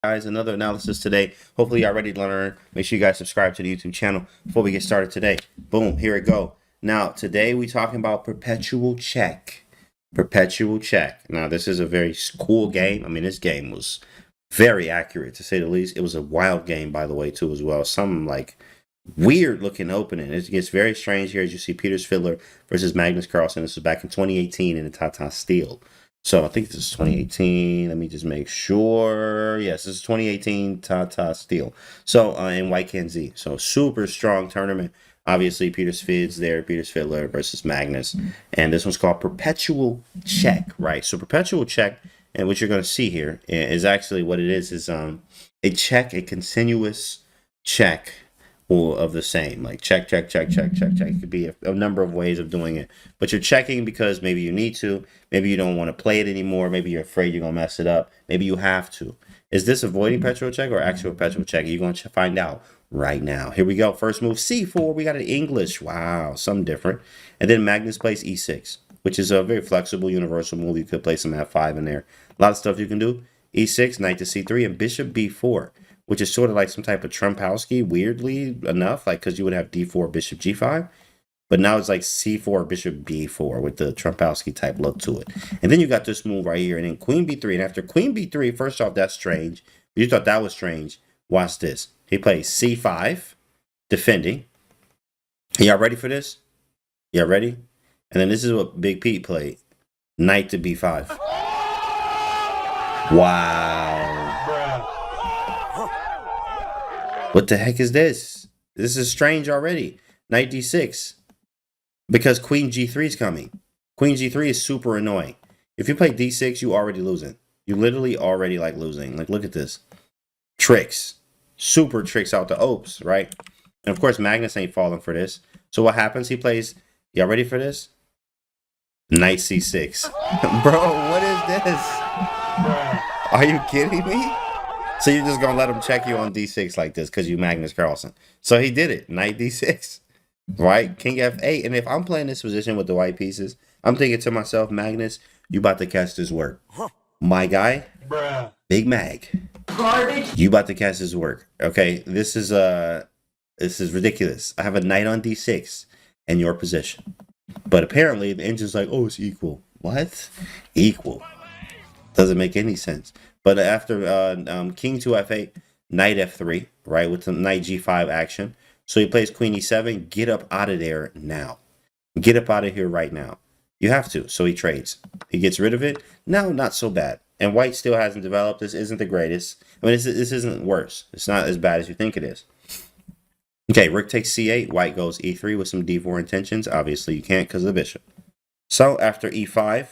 guys, another analysis today. Hopefully y'all ready to learn. Make sure you guys subscribe to the YouTube channel before we get started today. Boom, here we go. Now, today we talking about Perpetual Check. Perpetual Check. Now, this is a very cool game. I mean, this game was very accurate, to say the least. It was a wild game, by the way, too, as well. Some, like, weird looking opening. It gets very strange here as you see Peter Svidler versus Magnus Carlsen. This was back in 2018 in the Tata Steel. So I think this is 2018. Let me just make sure. Yes, this is 2018 Tata Steel. So in White Can Z. So super strong tournament. Obviously, Peter Svidler versus Magnus. And this one's called Perpetual Check, right? So Perpetual Check, and what you're going to see here is actually what it is a check, a continuous check of the same, like check. It could be a number of ways of doing it, but you're checking because maybe you need to, maybe you don't want to play it anymore, maybe you're afraid you're gonna mess it up, maybe you have to. Is this avoiding perpetual check or actual perpetual check? You're going to find out right now. Here we go. First move C4. We got an English. Wow, something different. And then Magnus plays E6, which is a very flexible, universal move. You could play some F5 in there. A lot of stuff you can do. E6, knight to C3, and bishop B4. Which is sort of like some type of Trumpowski, weirdly enough, like because you would have D4, bishop G5, but now it's like C4, bishop B4 with the Trumpowski type look to it. And then you got this move right here, and then Queen B3. And after Queen B3, first off, that's strange. You thought that was strange. Watch this. He plays C5, defending. Y'all ready for this? Y'all ready? And then this is what Big Pete played. Knight to B5. Wow. What the heck is this? This is strange already. Knight D6. Because Queen G3 is coming. Queen G3 is super annoying. If you play D6, you already losing. You literally already like losing. Like, look at this. Tricks. Super tricks out the Opes, right? And of course, Magnus ain't falling for this. So what happens? He plays, y'all ready for this? Knight C6. Bro, what is this? Are you kidding me? So you're just going to let him check you on D6 like this because you Magnus Carlsen. So he did it. Knight D6. Right? King F8. And if I'm playing this position with the white pieces, I'm thinking to myself, Magnus, you about to catch this work. My guy, Big Mag, you about to catch this work. Okay, this is ridiculous. I have a knight on D6 in your position. But apparently the engine's like, oh, it's equal. What? Equal. Doesn't make any sense. But after King to F8, Knight F3, right, with the Knight G5 action. So he plays Queen E7. Get up out of there now. Get up out of here right now. You have to. So he trades. He gets rid of it. No, not so bad. And white still hasn't developed. This isn't the greatest. I mean, this isn't worse. It's not as bad as you think it is. Okay, rook takes C8. White goes E3 with some D4 intentions. Obviously, you can't because of the bishop. So after E5,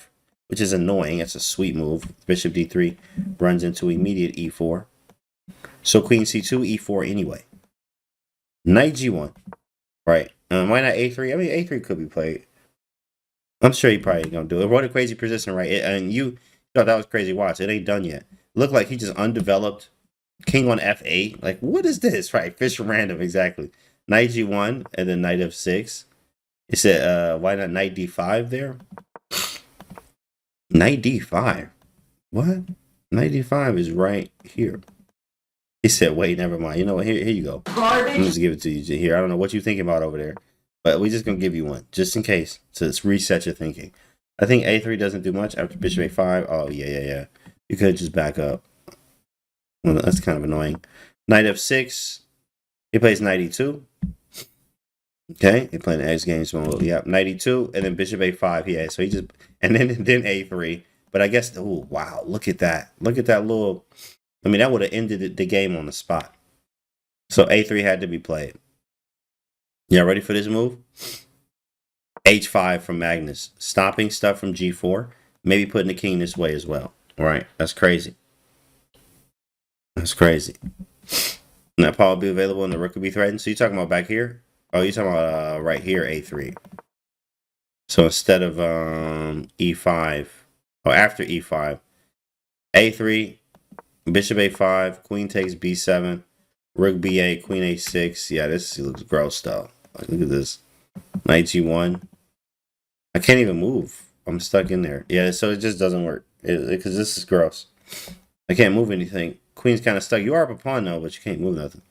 which is annoying. It's a sweet move. Bishop D3 runs into immediate E4. So Queen C2, E4 anyway. Knight G1. Right. Why not A3? I mean, A3 could be played. I'm sure he probably ain't going to do it. What a crazy position, right? And you thought that was crazy. Watch. It ain't done yet. Looked like he just undeveloped. King on F8. Like, what is this? Right. Fish random. Exactly. Knight G1 and then Knight F6. It said, why not Knight D5 there? Knight D5. What? Knight D5 is right here. He said, wait, never mind. You know what? Here you go. Let me just give it to you here. I don't know what you're thinking about over there, but we're just going to give you one just in case to reset your thinking. I think A3 doesn't do much after Bishop A5. Oh, yeah. You could just back up. Well, that's kind of annoying. Knight F6. He plays Knight E2. Okay, he playing the X Games mode. Yeah, Knight E2, and then Bishop A5. Yeah, so he just, and then A3. But I guess, oh, wow, look at that. Look at that little, I mean, that would have ended the game on the spot. So A3 had to be played. Y'all ready for this move? H5 from Magnus. Stopping stuff from G4. Maybe putting the king this way as well. All right, that's crazy. That's crazy. And that pawn will be available and the rook will be threatened. So you're talking about back here? Oh, you're talking about right here, A3. So instead of E5, or after E5, A3, Bishop A5, Queen takes B7, Rook B8, Queen A6. Yeah, this looks gross though. Like, look at this. Knight G1. I can't even move. I'm stuck in there. Yeah, so it just doesn't work. Because this is gross. I can't move anything. Queen's kind of stuck. You are up a pawn though, but you can't move nothing.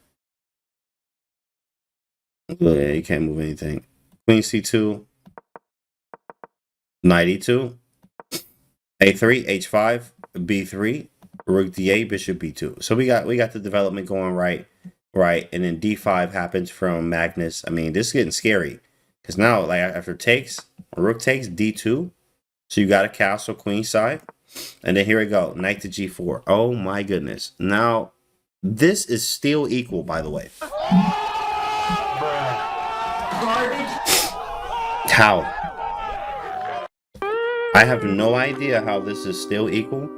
Yeah, you can't move anything. Queen c2, knight e2, a3, h5, b3, rook d8, bishop b2. So we got the development going right, and then d5 happens from Magnus. I mean, this is getting scary because now, like after takes, rook takes d2. So you got a castle queen side, and then here we go, knight to g4. Oh my goodness! Now this is still equal, by the way. How? I have no idea how this is still equal,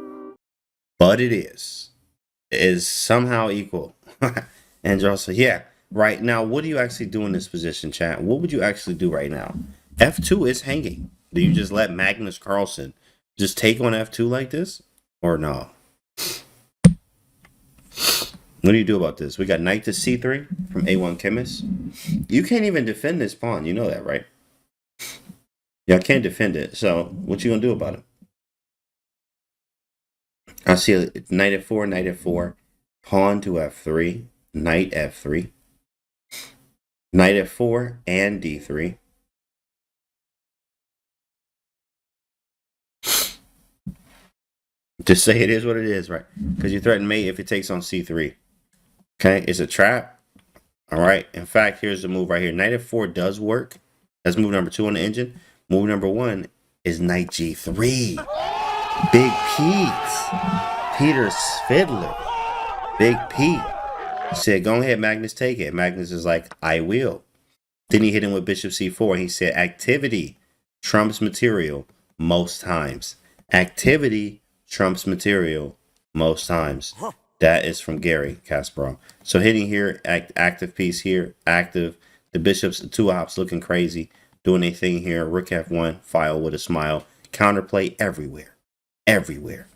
but it is. It is somehow equal. And also, yeah, right now, what do you actually do in this position, chat? What would you actually do right now? F2 is hanging. Do you just let Magnus Carlsen just take on F2 like this, or no? What do you do about this? We got knight to c3 from A1 Chemist. You can't even defend this pawn. You know that, right? Yeah, I can't defend it. So what you gonna do about it? I see a knight f4, pawn to f3, knight f3, knight f4 and d3. Just say it is what it is, right? Because you threaten mate if it takes on c3. Okay, it's a trap. All right. In fact, here's the move right here. Knight f4 does work. That's move number 2 on the engine. Move number 1 is knight g3. Big Pete. Peter Svidler. Big Pete. He said, go ahead, Magnus, take it. Magnus is like, I will. Then he hit him with bishop c4. He said, activity trumps material most times. Activity trumps material most times. That is from Gary Kasparov. So hitting here, active piece here, active. The bishops, the 2 ops looking crazy, doing a thing here. Rook f1, file with a smile. Counterplay everywhere. Everywhere.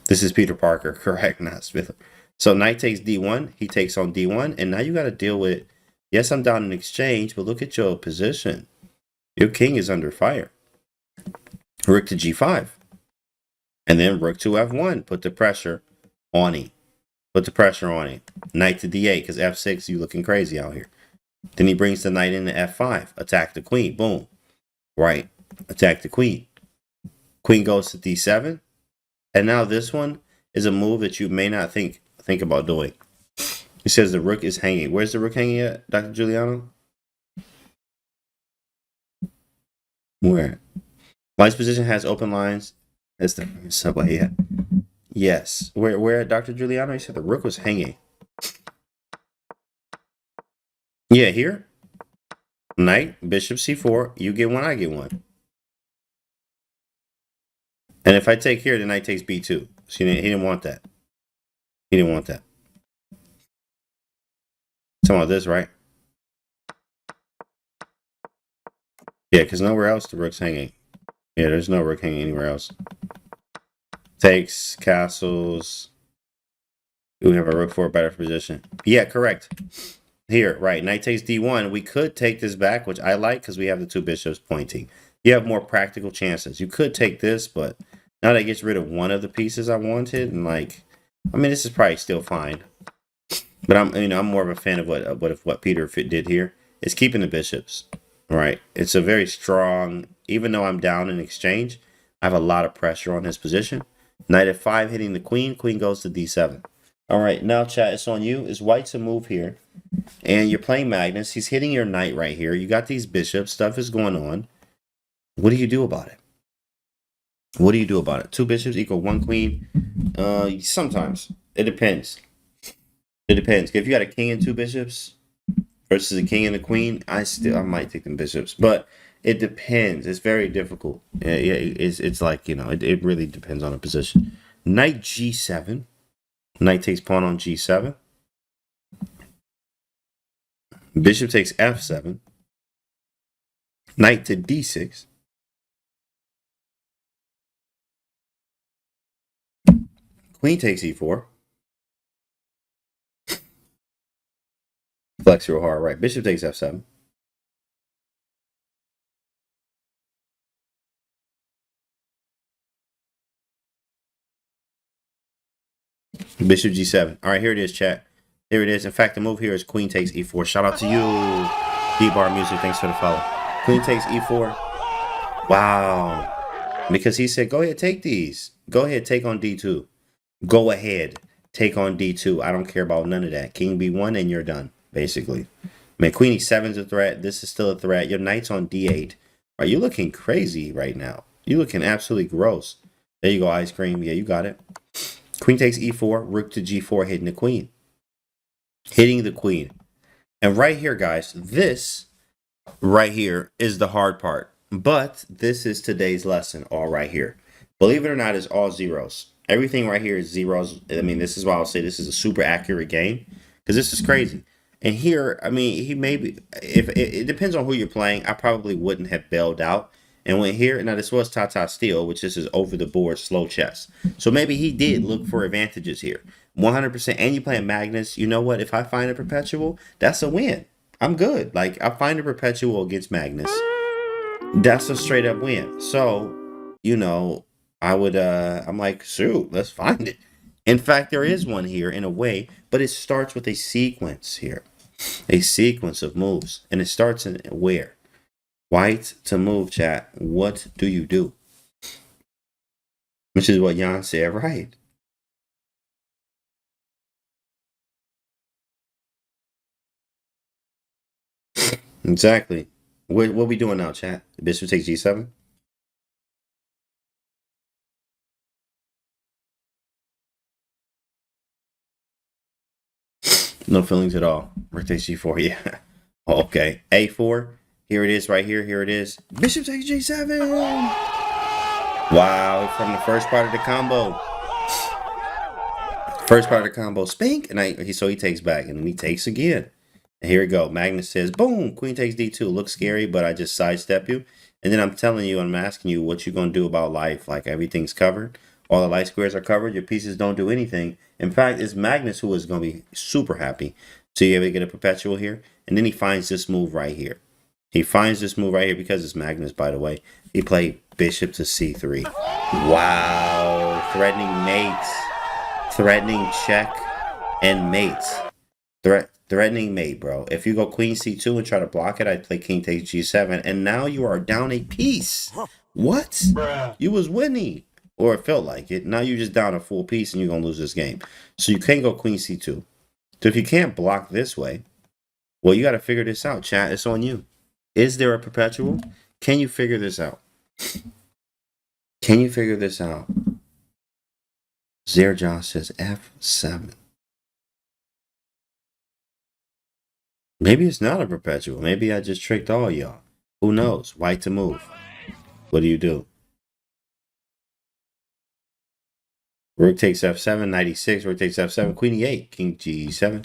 This is Peter Parker, correct? Not Svidler. So knight takes d1. He takes on d1. And now you got to deal with, yes, I'm down in exchange, but look at your position. Your king is under fire. Rook to g5. And then rook to f1. Put the pressure on him. Put the pressure on him. Knight to d8, because f6, you looking crazy out here. Then he brings the knight into f5. Attack the queen. Boom. Right. Attack the queen. Queen goes to d7. And now this one is a move that you may not think about doing. He says the rook is hanging. Where's the rook hanging at, Dr. Giuliano? Where? White's position has open lines. That's the subway, yeah. Yes. Where, Dr. Giuliano? He said the rook was hanging. Yeah, here. Knight, bishop c4. You get one, I get one. And if I take here, the knight takes b2. So he didn't want that. He didn't want that. Talking about this, right? Yeah, because nowhere else the rook's hanging. Yeah, there's no rook hanging anywhere else. Takes, castles. We have a rook for a better position. Yeah, correct. Here, right. Knight takes d1. We could take this back, which I like because we have the 2 bishops pointing. You have more practical chances. You could take this, but now that gets rid of one of the pieces I wanted. And like, I mean, this is probably still fine. But I'm more of a fan of what Peter did here. Is keeping the bishops. Right. It's a very strong, even though I'm down in exchange, I have a lot of pressure on his position. Knight f5 hitting the queen. Queen goes to d7. All right, now chat, it's on you. Is white to move here? And you're playing Magnus. He's hitting your knight right here. You got these bishops. Stuff is going on. What do you do about it? What do you do about it? 2 bishops equal 1 queen. Sometimes. It depends. It depends. If you got a king and 2 bishops versus a king and a queen, I might take them bishops. But it depends. It's very difficult. Yeah, it's like, it really depends on the position. Knight g7. Knight takes pawn on g7. Bishop takes f7. Knight to d6. Queen takes e4. Flex real hard, right? Bishop takes f7. Bishop G7. All right, here it is, chat. Here it is. In fact, the move here is queen takes E4. Shout out to you, D-Bar Music. Thanks for the follow. Queen takes E4. Wow. Because he said, go ahead, take these. Go ahead, take on D2. Go ahead, take on D2. I don't care about none of that. King B1 and you're done, basically. Man, Queen E7 is a threat. This is still a threat. Your knight's on D8. Are you looking crazy right now? You're looking absolutely gross. There you go, ice cream. Yeah, you got it. Queen takes E4, rook to G4, hitting the queen. Hitting the queen. And right here, guys, this right here is the hard part. But this is today's lesson, all right here. Believe it or not, it's all zeros. Everything right here is zeros. I mean, this is why I'll say this is a super accurate game, because this is crazy. And here, I mean, he maybe, if it depends on who you're playing, I probably wouldn't have bailed out and went here. Now, this was Tata Steel, which this is over the board slow chess. So maybe he did look for advantages here. 100%. And you playing Magnus, you know what? If I find a Perpetual, that's a win. I'm good. Like, I find a Perpetual against Magnus. That's a straight up win. So, you know, I would, I'm like, shoot, let's find it. In fact, there is one here in a way, but it starts with a sequence here. A sequence of moves. And it starts in where? White to move, chat. What do you do? Which is what Jan said, right? Exactly. What we doing now, chat? Bishop takes G7? No feelings at all. Rook takes G4, yeah. Okay. A4. Here it is right here. Here it is. Bishop takes G7. Wow. From the first part of the combo. First part of the combo. Spank. And so he takes back. And then he takes again. And here we go. Magnus says, boom. Queen takes D2. Looks scary, but I just sidestep you. And then I'm telling you, I'm asking you what you're going to do about life. Like everything's covered. All the light squares are covered. Your pieces don't do anything. In fact, it's Magnus who is going to be super happy. So you're able to get a Perpetual here. And then he finds this move right here. He finds this move right here because it's Magnus, by the way. He played Bishop to C3. Wow. Threatening mates. Threatening check and mates. Threatening mate, bro. If you go Queen C2 and try to block it, I'd play King takes G7. And now you are down a piece. What? You was winning. Or it felt like it. Now you're just down a full piece and you're going to lose this game. So you can't go Queen C2. So if you can't block this way, well, you got to figure this out, chat. It's on you. Is there a Perpetual? Can you figure this out? Can you figure this out? Zerjosh says F7. Maybe it's not a Perpetual. Maybe I just tricked all y'all. Who knows? White to move. What do you do? Rook takes F7, 96. Rook takes F7, Queen E8, King G7.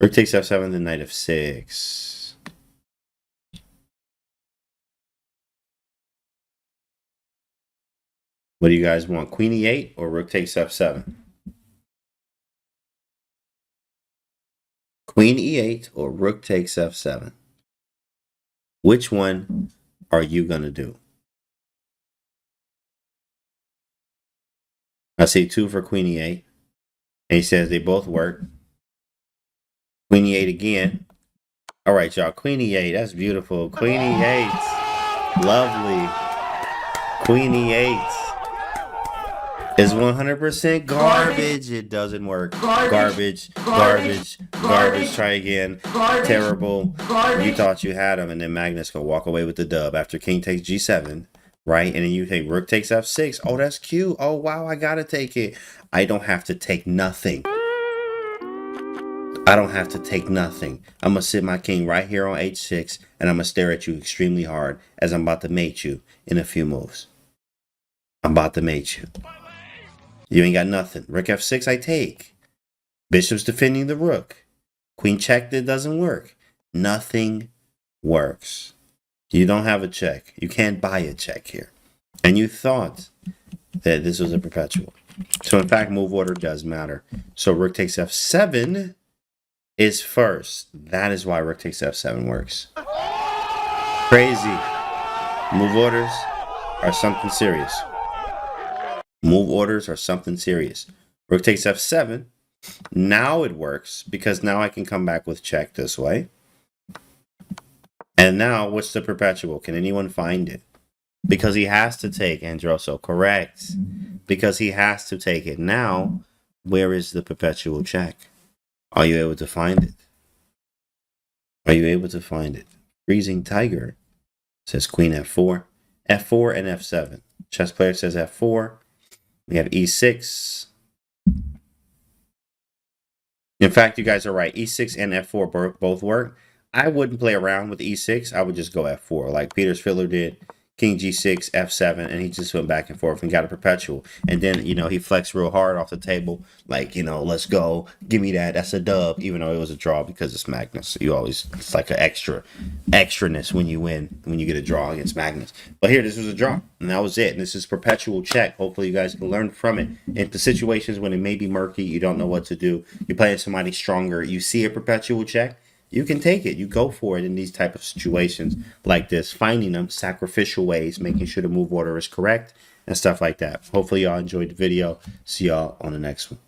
Rook takes F7, then Knight F6. What do you guys want? Queen E8 or Rook takes F7? Queen E8 or Rook takes F7? Which one are you going to do? I see 2 for Queen E8. And he says they both work. Queen E8 again. All right, y'all. Queen E8. That's beautiful. Queen E8. Lovely. Queen E8 is 100% garbage. It doesn't work. Garbage. Try again. Terrible. You thought you had him, and then Magnus can walk away with the dub after King takes G7. Right? And then you take Rook takes F6. Oh, that's cute. Oh, wow, I gotta take it. I don't have to take nothing. I don't have to take nothing. I'm gonna sit my king right here on H6, and I'm gonna stare at you extremely hard as I'm about to mate you in a few moves. I'm about to mate you. You ain't got nothing. Rook F6, I take. Bishop's defending the rook. Queen check, that doesn't work. Nothing works. You don't have a check. You can't buy a check here. And you thought that this was a Perpetual. So in fact, move order does matter. So Rook takes F7 is first. That is why Rook takes F7 works. Crazy. Move orders are something serious. Move orders are something serious. Rook takes f7. Now it works because now I can come back with check this way. And now what's the perpetual? Can anyone find it? Because he has to take Androso. Correct. Because he has to take it. Now, where is the perpetual check? Are you able to find it? Are you able to find it? Freezing Tiger says queen f4. F4 and f7. Chess player says f4. We have e6. In fact, you guys are right. E6 and f4 both work. I wouldn't play around with e6. I would just go f4 like Peter Svidler did. King g6, f7, and he just went back and forth and got a perpetual. And then, you know, he flexed real hard off the table. Like, you know, let's go. Give me that. That's a dub, even though it was a draw because it's Magnus. You always, it's like an extraness when you win, when you get a draw against Magnus. But here, this was a draw, and that was it. And this is perpetual check. Hopefully you guys can learn from it. In the situations when it may be murky, you don't know what to do, you're playing somebody stronger, you see a perpetual check, you can take it. You go for it in these type of situations like this, finding them sacrificial ways, making sure the move order is correct and stuff like that. Hopefully y'all enjoyed the video. See y'all on the next one.